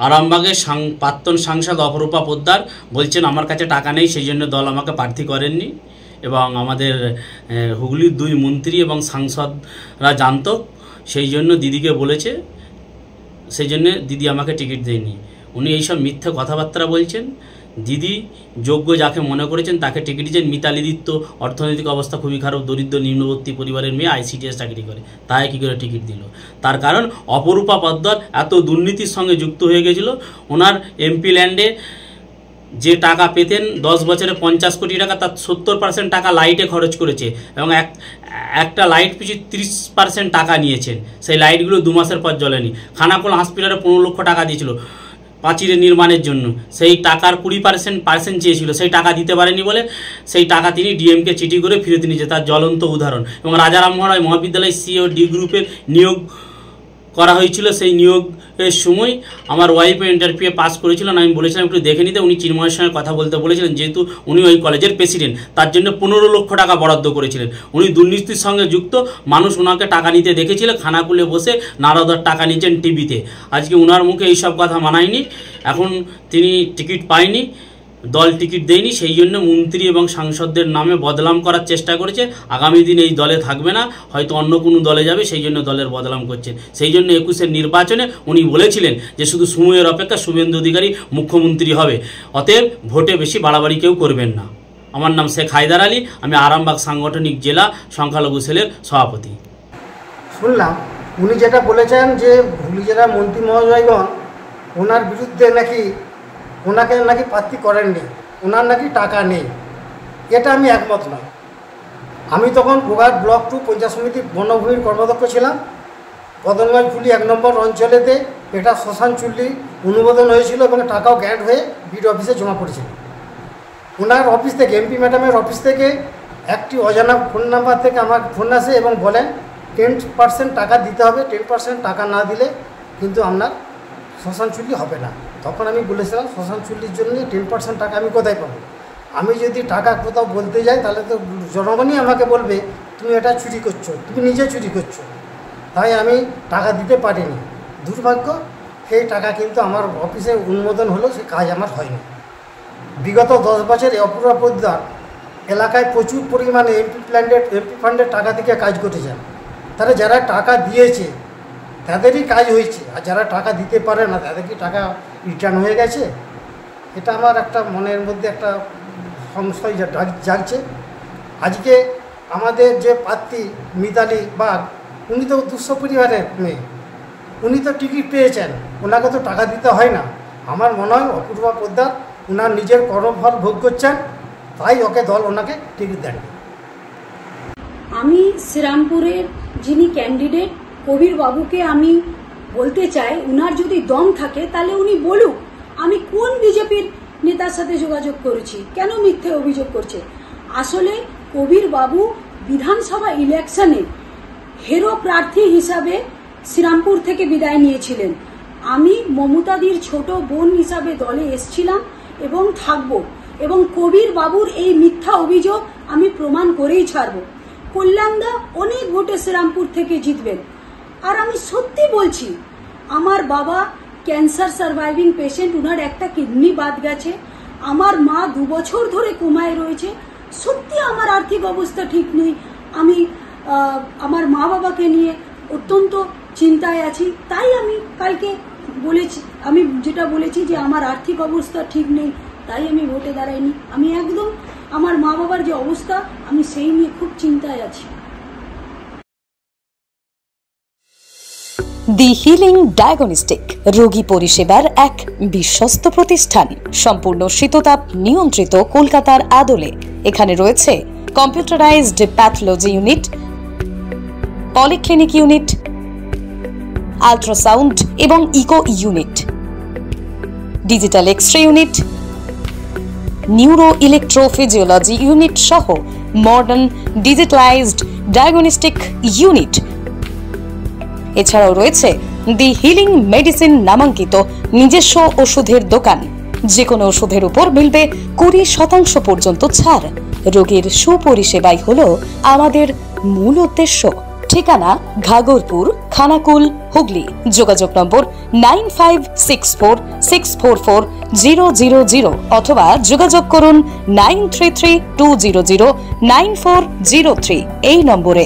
আরামবাগের প্রাক্তন সাংসদ অপরূপা পোদ্দার বলছেন আমার কাছে টাকা নেই, সেই জন্য দল আমাকে প্রার্থী করেননি, এবং আমাদের হুগলির 2 মন্ত্রী এবং সাংসদরা জানতো, সেই জন্য দিদিকে বলেছে, সেই জন্য দিদি আমাকে টিকিট দেয়নি। উনি এইসব মিথ্যা কথাবার্তা বলছেন। দিদি যোগ্য যাকে মনে করেছেন তাকে টিকিট দিয়েছেন। মিতালি দিত্য অর্থনৈতিক অবস্থা খুবই খারাপ, দরিদ্র নিম্নবর্তী পরিবারের মেয়ে, ICTS চাকরি করে, তাই কী করে টিকিট দিল? তার কারণ অপরূপা পোদ্দার এত দুর্নীতির সঙ্গে যুক্ত হয়ে গেছিল। ওনার এমপি ল্যান্ডে যে টাকা পেতেন 10 বছরে 50 কোটি টাকা, তার 70% টাকা লাইটে খরচ করেছে, এবং একটা লাইট পিছু 30% টাকা নিয়েছেন। সেই লাইটগুলো 2 মাসের পর জ্বলেনি। খানাকুল হসপিটালে 15 লক্ষ টাকা দিয়েছিল প্রাচীরের নির্মাণের জন্য, সেই টাকার 20% চেয়েছিল, সেই টাকা দিতে পারেনি বলে সেই টাকা তিনি ডিএমকে চিঠি করে ফিরত নিয়েছে, তার জ্বলন্ত উদাহরণ। এবং রাজারামমোহন রায় মহাবিদ্যালয় CEO ডি গ্রুপের নিয়োগ করা হয়েছিল। সেই নিয়োগের সময় আমার ওয়াইফ ইন্টারভিউ পাস করেছিলেন, আমি বলেছিলাম একটু দেখে নিতে। উনি চিন্ময়ের সঙ্গে কথা বলতে বলেছিলেন, যেহেতু উনি ওই কলেজের প্রেসিডেন্ট, তার জন্য 15 লক্ষ টাকা বরাদ্দ করেছিলেন। উনি দুর্নীতির সঙ্গে যুক্ত, মানুষ ওনাকে টাকা নিতে দেখেছিল, খানাকুলে বসে নারদার টাকা নিয়েছেন টিভিতে। আজকে ওনার মুখে এইসব কথা মানায়নি, এখন তিনি টিকিট পায়নি, দল টিকিট দেয়নি, সেই জন্য মন্ত্রী এবং সাংসদদের নামে বদনাম করার চেষ্টা করেছে। আগামী দিন এই দলে থাকবে না, হয়তো অন্য কোনো দলে যাবে, সেই জন্য দলের বদনাম করছেন। সেই জন্য 21-এর নির্বাচনে উনি বলেছিলেন যে শুধু সময়ের অপেক্ষা শুভেন্দু অধিকারী মুখ্যমন্ত্রী হবে, অতএব ভোটে বেশি বাড়াবাড়ি কেউ করবেন না। আমার নাম শেখ হায়দার আলী, আমি আরামবাগ সাংগঠনিক জেলা সংখ্যালঘু সেলের সভাপতি। শুনলাম উনি যেটা বলেছেন যে হুগলি জেলার মন্ত্রী মহোদয়গণ ওনার বিরুদ্ধে ওনাকে নাকি প্রার্থী করেননি, ওনার নাকি টাকা নেই। এটা আমি একমত নয়। আমি তখন গোঘাট ব্লক 2 পঞ্চায়েত সমিতি বনভূমির কর্মদক্ষ ছিলাম। বদনগঞ্জ ফুলি 1 নম্বর অঞ্চলেতে এটা শ্মশান চুল্লি অনুমোদন হয়েছিল এবং টাকাও গ্র্যান্ট হয়ে বিড অফিসে জমা পড়েছিল। ওনার অফিস থেকে, এমপি ম্যাডামের অফিস থেকে একটি অজানা ফোন নাম্বার থেকে আমার ফোন আসে এবং বলেন 10% টাকা দিতে হবে, 10% টাকা না দিলে কিন্তু আপনার শ্মশান চুল্লি হবে না। তখন আমি বলেছিলাম শ্মশান চুল্লির জন্য 10% টাকা আমি কোথায় পাবো? আমি যদি টাকা কোথাও বলতে যাই তাহলে তো জনগণই আমাকে বলবে তুমি এটা চুরি করছো, তুমি নিজে চুরি করছো। তাই আমি টাকা দিতে পারিনি। দুর্ভাগ্য, সেই টাকা কিন্তু আমার অফিসে অনুমোদন হলো, সে কাজ আমার হয়নি। বিগত 10 বছরে অপূর্ব পোদ্দার এলাকায় প্রচুর পরিমাণে এমপি ফান্ডের টাকা থেকে কাজ করেছেন। তাহলে যারা টাকা দিয়েছে তাদেরই কাজ হয়েছে, আর যারা টাকা দিতে পারে না তাদের কি টাকা রিটার্ন হয়ে গেছে? এটা আমার একটা মনের মধ্যে একটা সংশয় জাগছে। আজকে আমাদের যে প্রার্থী মিতালি বাগ, উনি তো দুঃস্থ পরিবারের মেয়ে, উনি তো টিকিট পেয়েছেন, ওনাকে তো টাকা দিতে হয় না। আমার মনে হয় অপূর্বা পোদ্দার ওনার নিজের কর্মফল ভোগ করছেন, তাই দল ওনাকে টিকিট দেন। আমি শ্রীরামপুরের যিনি ক্যান্ডিডেট কবির বাবুকে আমি বলতে চাই, উনার যদি দম থাকে তাহলে উনি বলুক আমি কোন বিজেপির নেতার সাথে যোগাযোগ করেছি, কেন মিথ্যে অভিযোগ করছে। আসলে কবির বাবু বিধানসভা ইলেকশনে হিরো প্রার্থী হিসাবে শ্রীরামপুর থেকে বিদায় নিয়েছিলেন। আমি মমতাদির ছোট বোন হিসাবে দলে এসছিলাম এবং থাকব, এবং কবির বাবুর এই মিথ্যা অভিযোগ আমি প্রমাণ করেই ছাড়ব। কল্যাণদা অনেক ভোটে শ্রীরামপুর থেকে জিতবেন। আর আমি সত্যি বলছি, আমার বাবা ক্যান্সার সার্ভাইভিং পেশেন্ট, উনার একটা কিডনি বাদ গেছে। আমার মা 2 বছর ধরে কোমায় রয়েছে। সত্যি আমার আর্থিক অবস্থা ঠিক নেই। আমি আমার মা বাবাকে নিয়ে অত্যন্ত চিন্তায় আছি। তাই আমি কালকে বলেছি, আমি যেটা বলেছি যে আমার আর্থিক অবস্থা ঠিক নেই, তাই আমি ভোটে দাঁড়াইনি। আমি একদম আমার মা বাবার যে অবস্থা, আমি সেই নিয়ে খুব চিন্তায় আছি। দি হিলিং ডায়াগনস্টিক রোগী পরিষেবার এক বিশ্বস্ত প্রতিষ্ঠান, সম্পূর্ণ শীততাপ নিয়ন্ত্রিত, কলকাতার আদলে। এখানে রয়েছে computerised pathology unit, polyclinic unit, ultrasound এবং echo unit, digital x-ray unit, neuro electrophysiology unit সহ মডার্ন ডিজিটালাইজড ডায়াগনস্টিক ইউনিট। এছাড়াও রয়েছে দি হিলিং মেডিসিন নামাঙ্কিত নিজস্ব ওষুধের দোকান। যে কোনো ওষুধের উপর মিলবে 20% পর্যন্ত ছাড়। রোগীর সুপরিষেবাই হলো আমাদের মূল উদ্দেশ্য। ঠিকানা ঘাগরপুর, খানাকুল, হুগলি। যোগাযোগ নম্বর 9564644000 অথবা যোগাযোগ করুন 9332009403 এই নম্বরে।